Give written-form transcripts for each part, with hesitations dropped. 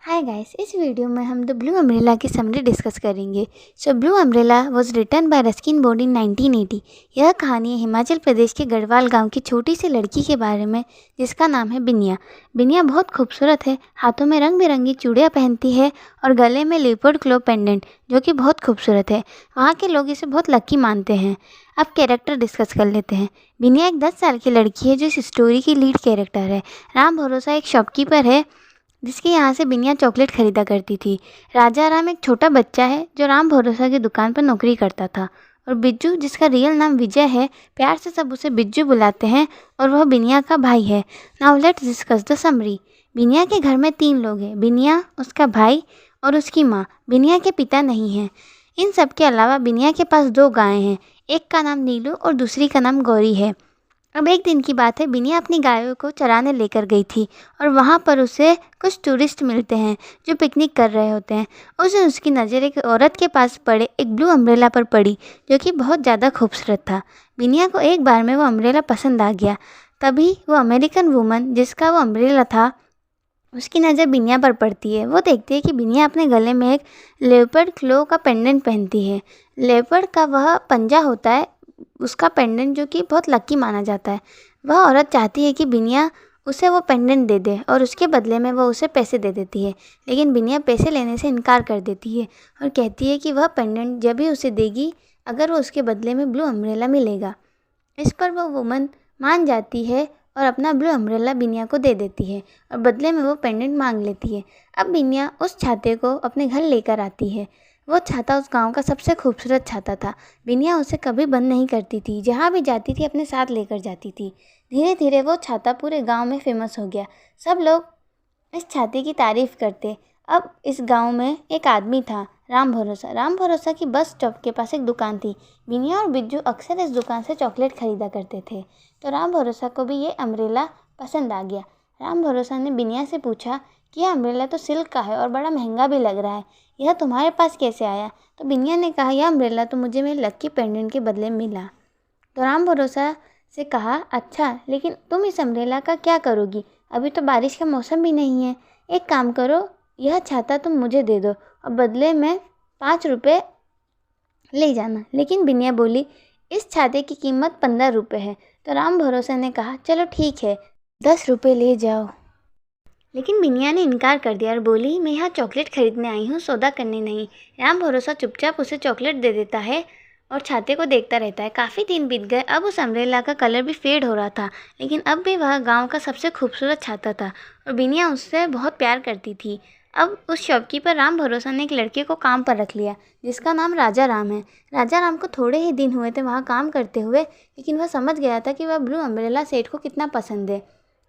Hi guys, इस video में हम द ब्लू अम्ब्रेला की समरी डिस्कस करेंगे। So blue umbrella was written by Ruskin Bond in 1980। यह कहानी है हिमाचल प्रदेश के गढ़वाल गांव की छोटी सी लड़की के बारे में जिसका नाम है बिनिया। बिनिया बहुत खूबसूरत है, हाथों में रंग बिरंगी चूड़ियाँ पहनती है और गले में लेपर्ड क्लो पेंडेंट जो कि बहुत खूबसूरत है। वहाँ के लोग इसे बहुत लकी मानते हैं। अब कैरेक्टर डिस्कस कर लेते हैं। बिनिया एक 10 साल की लड़की है जो इस स्टोरी की लीड कैरेक्टर है। राम भरोसा एक शॉपकीपर है जिसके यहाँ से बिनिया चॉकलेट खरीदा करती थी। राजा राम एक छोटा बच्चा है जो राम भरोसा की दुकान पर नौकरी करता था। और बिज्जू, जिसका रियल नाम विजय है, प्यार से सब उसे बिज्जू बुलाते हैं और वह बिनिया का भाई है। Now let's discuss the summary. बिनिया के घर में 3 लोग हैं, बिनिया, उसका भाई और उसकी माँ। बिनिया के पिता नहीं हैं। इन सब के अलावा बिनिया के पास 2 गायें हैं, एक का नाम नीलू और दूसरी का नाम गौरी है। अब एक दिन की बात है, बिनिया अपनी गायों को चराने लेकर गई थी और वहाँ पर उसे कुछ टूरिस्ट मिलते हैं जो पिकनिक कर रहे होते हैं। उस दिन उसकी नज़र एक औरत के पास पड़े एक ब्लू अम्ब्रेला पर पड़ी जो कि बहुत ज़्यादा खूबसूरत था। बिनिया को एक बार में वो अम्ब्रेला पसंद आ गया। तभी वो अमेरिकन वूमन जिसका वो अम्ब्रेला था, उसकी नज़र बिनिया पर पड़ती है। वो देखती है कि बिनिया अपने गले में एक लेपर्ड क्लो का पेंडेंट पहनती है। लेपर्ड का वह पंजा होता है, उसका पेंडेंट, जो कि बहुत लकी माना जाता है। वह औरत चाहती है कि बिनिया उसे वो पेंडेंट दे दे और उसके बदले में वह उसे पैसे दे देती है। लेकिन बिनिया पैसे लेने से इनकार कर देती है और कहती है कि वह पेंडेंट जब भी उसे देगी अगर वो उसके बदले में ब्लू अम्ब्रेला मिलेगा। इस पर वह वुमन मान जाती है और अपना ब्लू अम्ब्रेला बिनिया को दे देती है और बदले में वो पेंडेंट मांग लेती है। अब बिनिया उस छाते को अपने घर लेकर आती है। वो छाता उस गांव का सबसे खूबसूरत छाता था। बिनिया उसे कभी बंद नहीं करती थी, जहाँ भी जाती थी अपने साथ लेकर जाती थी। धीरे धीरे वो छाता पूरे गांव में फेमस हो गया। सब लोग इस छाते की तारीफ करते। अब इस गांव में एक आदमी था, राम भरोसा। राम भरोसा की बस स्टॉप के पास एक दुकान थी। बिनिया और बिज्जू अक्सर इस दुकान से चॉकलेट खरीदा करते थे। तो राम भरोसा को भी ये अम्ब्रेला पसंद आ गया। राम भरोसा ने बिनिया से पूछा कि यह अम्ब्रेला तो सिल्क का है और बड़ा महंगा भी लग रहा है, यह तुम्हारे पास कैसे आया? तो बिनिया ने कहा, यह अम्ब्रेला तो मुझे मेरे लकी पेंडेंट के बदले मिला। तो राम भरोसा से कहा, अच्छा, लेकिन तुम इस अम्ब्रेला का क्या करोगी? अभी तो बारिश का मौसम भी नहीं है। एक काम करो, यह छाता तुम मुझे दे दो और बदले में 5 रुपये ले जाना। लेकिन बिनिया बोली, इस छाते की कीमत 15 रुपये है। तो राम भरोसा ने कहा, चलो ठीक है, 10 रुपये ले जाओ। लेकिन बिनिया ने इनकार कर दिया और बोली, मैं यहाँ चॉकलेट खरीदने आई हूँ, सौदा करने नहीं। राम भरोसा चुपचाप उसे चॉकलेट दे देता है और छाते को देखता रहता है। काफ़ी दिन बीत गए। अब उस अम्ब्रेला का कलर भी फेड हो रहा था, लेकिन अब भी वह गांव का सबसे खूबसूरत छाता था और बिनिया उससे बहुत प्यार करती थी। अब उस शॉपकीपर राम भरोसा ने एक लड़के को काम पर रख लिया जिसका नाम राजा राम है। राजा राम को थोड़े ही दिन हुए थे वहाँ काम करते हुए, लेकिन वह समझ गया था कि वह ब्लू अम्ब्रेला सेठ को कितना पसंद है।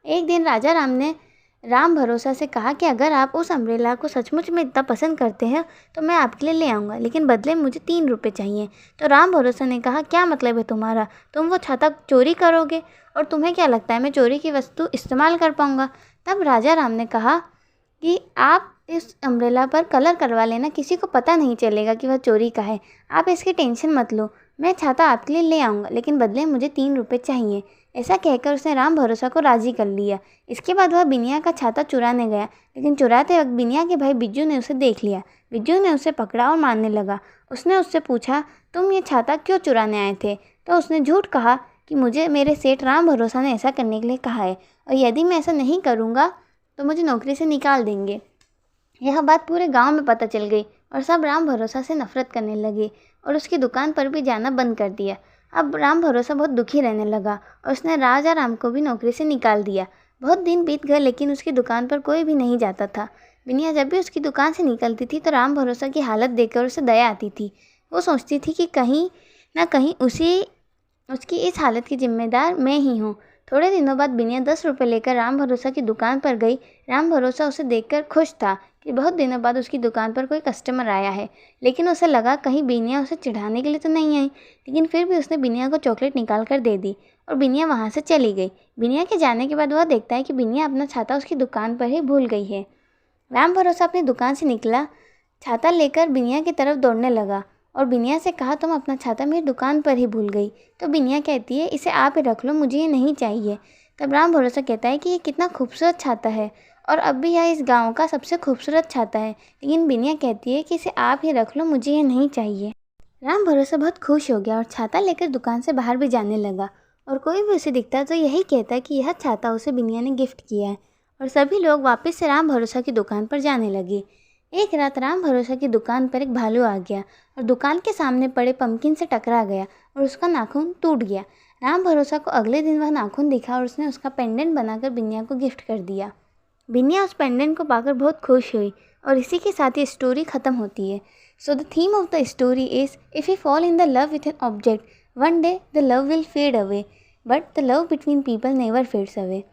एक दिन राजा राम ने राम भरोसा से कहा कि अगर आप उस अम्ब्रेला को सचमुच में इतना पसंद करते हैं तो मैं आपके लिए ले आऊँगा, लेकिन बदले में मुझे 3 रुपये चाहिए। तो राम भरोसा ने कहा, क्या मतलब है तुम्हारा? तुम वो छाता चोरी करोगे और तुम्हें क्या लगता है मैं चोरी की वस्तु इस्तेमाल कर पाऊँगा? तब राजा राम ने कहा कि आप इस अम्ब्रेला पर कलर करवा लेना, किसी को पता नहीं चलेगा कि वह चोरी का है। आप इसकी टेंशन मत लो, मैं छाता आपके लिए ले आऊँगा, लेकिन बदले में मुझे 3 रुपये चाहिए। ऐसा कहकर उसने राम भरोसा को राज़ी कर लिया। इसके बाद वह बिनिया का छाता चुराने गया, लेकिन चुराते वक्त बिनिया के भाई बिज्जू ने उसे देख लिया। बिज्जू ने उसे पकड़ा और मारने लगा। उसने उससे पूछा, तुम ये छाता क्यों चुराने आए थे? तो उसने झूठ कहा कि मुझे मेरे सेठ राम भरोसा ने ऐसा करने के लिए कहा है और यदि मैं ऐसा नहीं करूँगा तो मुझे नौकरी से निकाल देंगे। यह बात पूरे गांव में पता चल गई और सब राम भरोसा से नफरत करने लगे और उसकी दुकान पर भी जाना बंद कर दिया। अब राम भरोसा बहुत दुखी रहने लगा और उसने राजा राम को भी नौकरी से निकाल दिया। बहुत दिन बीत गए, लेकिन उसकी दुकान पर कोई भी नहीं जाता था। बिनिया जब भी उसकी दुकान से निकलती थी तो राम भरोसा की हालत देखकर उसे दया आती थी। वो सोचती थी कि कहीं ना कहीं उसकी इस हालत की जिम्मेदार मैं ही हूँ। थोड़े दिनों बाद बिनिया 10 रुपये लेकर राम भरोसा की दुकान पर गई। राम भरोसा उसे देखकर खुश था कि बहुत दिनों बाद उसकी दुकान पर कोई कस्टमर आया है, लेकिन उसे लगा कहीं बिनिया उसे चिढ़ाने के लिए तो नहीं आई। लेकिन फिर भी उसने बिनिया को चॉकलेट निकाल कर दे दी और बिनिया वहाँ से चली गई। बिनिया के जाने के बाद वह देखता है कि बिनिया अपना छाता उसकी दुकान पर ही भूल गई है। राम भरोसा अपनी दुकान से निकला, छाता लेकर बिनिया की तरफ दौड़ने लगा और बिनिया से कहा, तुम अपना छाता मेरी दुकान पर ही भूल गई। तो बिनिया कहती है, इसे आप ही रख लो, मुझे ये नहीं चाहिए। तब राम भरोसा कहता है कि ये कितना खूबसूरत छाता है और अब भी यह इस गांव का सबसे खूबसूरत छाता है। लेकिन बिनिया कहती है कि इसे आप ही रख लो, मुझे ये नहीं चाहिए। राम भरोसा बहुत खुश हो गया और छाता लेकर दुकान से बाहर भी जाने लगा। और कोई भी उसे दिखता तो यही कहता कि यह छाता उसे बिनिया ने गिफ्ट किया है। और सभी लोग वापस से राम भरोसा की दुकान पर जाने लगे। एक रात राम भरोसा की दुकान पर एक भालू आ गया और दुकान के सामने पड़े पम्पकिन से टकरा गया और उसका नाखून टूट गया। राम भरोसा को अगले दिन वह नाखून दिखा और उसने उसका पेंडेंट बनाकर बिनिया को गिफ्ट कर दिया। बिनिया उस पेंडेंट को पाकर बहुत खुश हुई और इसी के साथ ये स्टोरी ख़त्म होती है। So the theme of the story is if you fall in the love with an object, one day the love will fade away, but the love between people never fades away.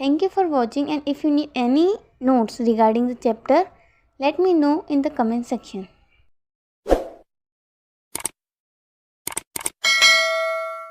Thank you for watching, and if you need any notes regarding the chapter, let me know in the comment section.